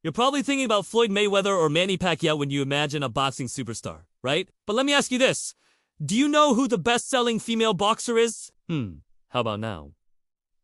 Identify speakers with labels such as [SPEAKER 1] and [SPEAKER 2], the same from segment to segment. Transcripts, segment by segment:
[SPEAKER 1] You're probably thinking about Floyd Mayweather or Manny Pacquiao when you imagine a boxing superstar, right? But let me ask you this. Do you know who the best-selling female boxer is? How about now?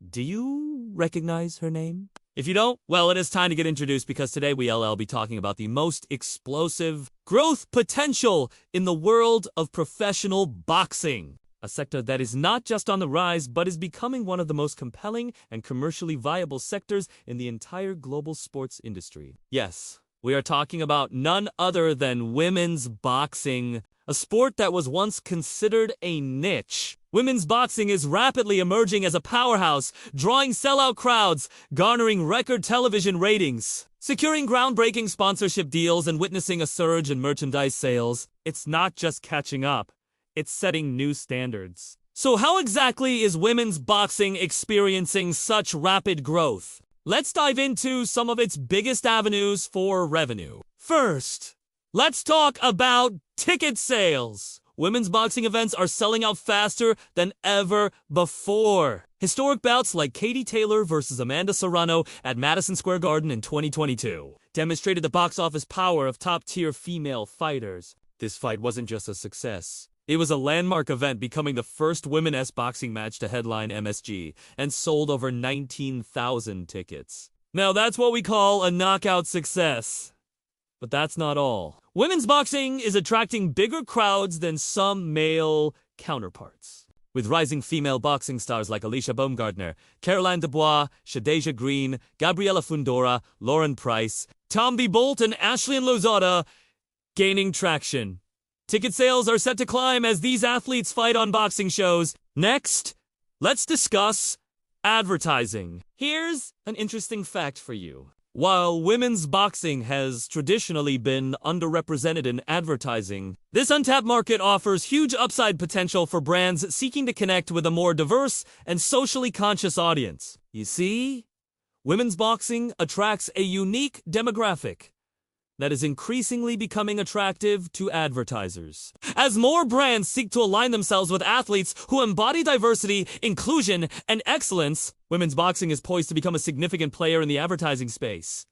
[SPEAKER 1] Do you recognize her name? If you don't, well, it is time to get introduced because today we'll be talking about the most explosive growth potential in the world of professional boxing. A sector that is not just on the rise, but is becoming one of the most compelling and commercially viable sectors in the entire global sports industry. Yes, we are talking about none other than women's boxing, a sport that was once considered a niche. Women's boxing is rapidly emerging as a powerhouse, drawing sellout crowds, garnering record television ratings, securing groundbreaking sponsorship deals, and witnessing a surge in merchandise sales. It's not just catching up. It's setting new standards. So how exactly is women's boxing experiencing such rapid growth? Let's dive into some of its biggest avenues for revenue. First, let's talk about ticket sales. Women's boxing events are selling out faster than ever before. Historic bouts like Katie Taylor versus Amanda Serrano at Madison Square Garden in 2022 demonstrated the box office power of top-tier female fighters. This fight wasn't just a success. It was a landmark event, becoming the first women's boxing match to headline MSG, and sold over 19,000 tickets. Now that's what we call a knockout success. But that's not all. Women's boxing is attracting bigger crowds than some male counterparts, with rising female boxing stars like Alicia Baumgardner, Caroline Dubois, Shadeja Green, Gabriela Fundora, Lauren Price, Tomby Bolt, and Ashlyn Lozada gaining traction. Ticket sales are set to climb as these athletes fight on boxing shows. Next, let's discuss advertising. Here's an interesting fact for you. While women's boxing has traditionally been underrepresented in advertising, this untapped market offers huge upside potential for brands seeking to connect with a more diverse and socially conscious audience. You see, women's boxing attracts a unique demographic that is increasingly becoming attractive to advertisers. As more brands seek to align themselves with athletes who embody diversity, inclusion, and excellence, women's boxing is poised to become a significant player in the advertising space.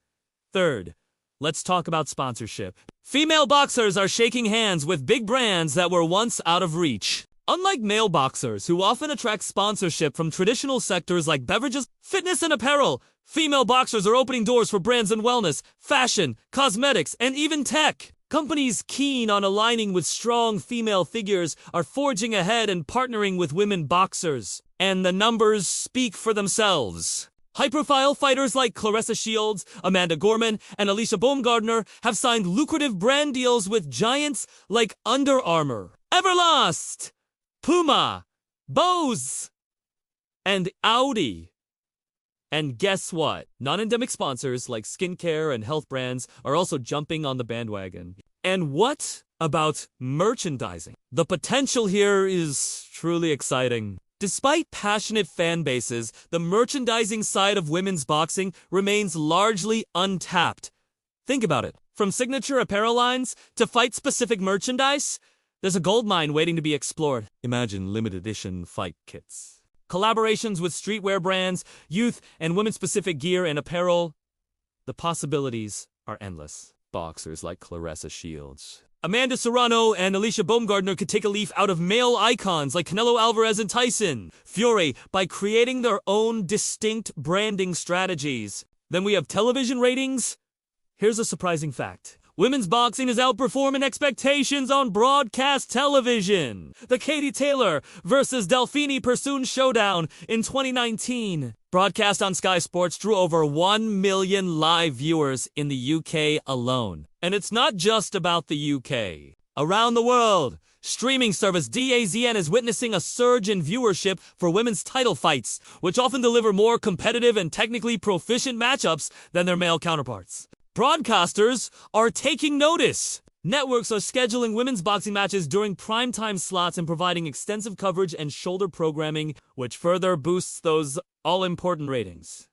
[SPEAKER 1] Third, let's talk about sponsorship. Female boxers are shaking hands with big brands that were once out of reach. Unlike male boxers, who often attract sponsorship from traditional sectors like beverages, fitness, and apparel, female boxers are opening doors for brands in wellness, fashion, cosmetics, and even tech. Companies keen on aligning with strong female figures are forging ahead and partnering with women boxers. And the numbers speak for themselves. High-profile fighters like Claressa Shields, Amanda Gorman, and Alicia Baumgardner have signed lucrative brand deals with giants like Under Armour, Everlast, Puma, Bose, and Audi. And guess what? Non-endemic sponsors like skincare and health brands are also jumping on the bandwagon. And what about merchandising? The potential here is truly exciting. Despite passionate fan bases, the merchandising side of women's boxing remains largely untapped. Think about it. From signature apparel lines to fight-specific merchandise, there's a goldmine waiting to be explored. Imagine limited edition fight kits, collaborations with streetwear brands, youth and women-specific gear and apparel. The possibilities are endless. Boxers like Claressa Shields, Amanda Serrano, and Alicia Baumgardner could take a leaf out of male icons like Canelo Alvarez and Tyson Fury by creating their own distinct branding strategies. Then we have television ratings. Here's a surprising fact. Women's boxing is outperforming expectations on broadcast television. The Katie Taylor versus Delphine Persoon showdown in 2019, broadcast on Sky Sports, drew over 1 million live viewers in the UK alone. And it's not just about the UK. Around the world, streaming service DAZN is witnessing a surge in viewership for women's title fights, which often deliver more competitive and technically proficient matchups than their male counterparts. Broadcasters are taking notice. Networks are scheduling women's boxing matches during primetime slots and providing extensive coverage and shoulder programming, which further boosts those all-important ratings.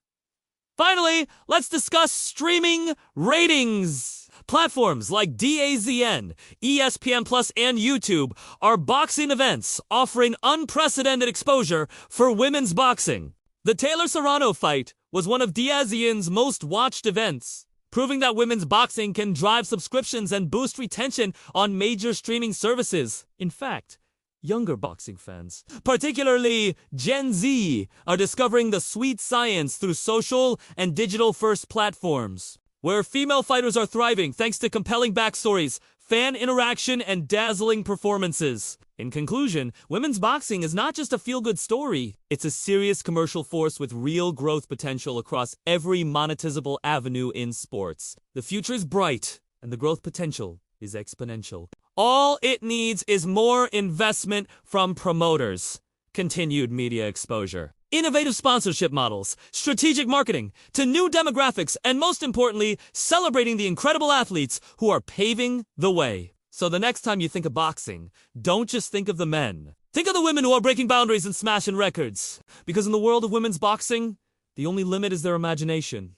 [SPEAKER 1] Finally, let's discuss streaming ratings. Platforms like DAZN, ESPN Plus, and YouTube are boxing events offering unprecedented exposure for women's boxing. The Taylor-Serrano fight was one of DAZN's most watched events. proving that women's boxing can drive subscriptions and boost retention on major streaming services. In fact, younger boxing fans, particularly Gen Z, are discovering the sweet science through social and digital-first platforms, where female fighters are thriving thanks to compelling backstories, fan interaction, and dazzling performances. In conclusion, women's boxing is not just a feel-good story. It's a serious commercial force with real growth potential across every monetizable avenue in sports. The future is bright, and the growth potential is exponential. All it needs is more investment from promoters, continued media exposure, innovative sponsorship models, strategic marketing to new demographics, and most importantly, celebrating the incredible athletes who are paving the way. So the next time you think of boxing, don't just think of the men. Think of the women who are breaking boundaries and smashing records. Because in the world of women's boxing, the only limit is their imagination.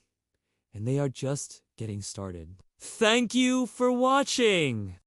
[SPEAKER 1] And they are just getting started. Thank you for watching.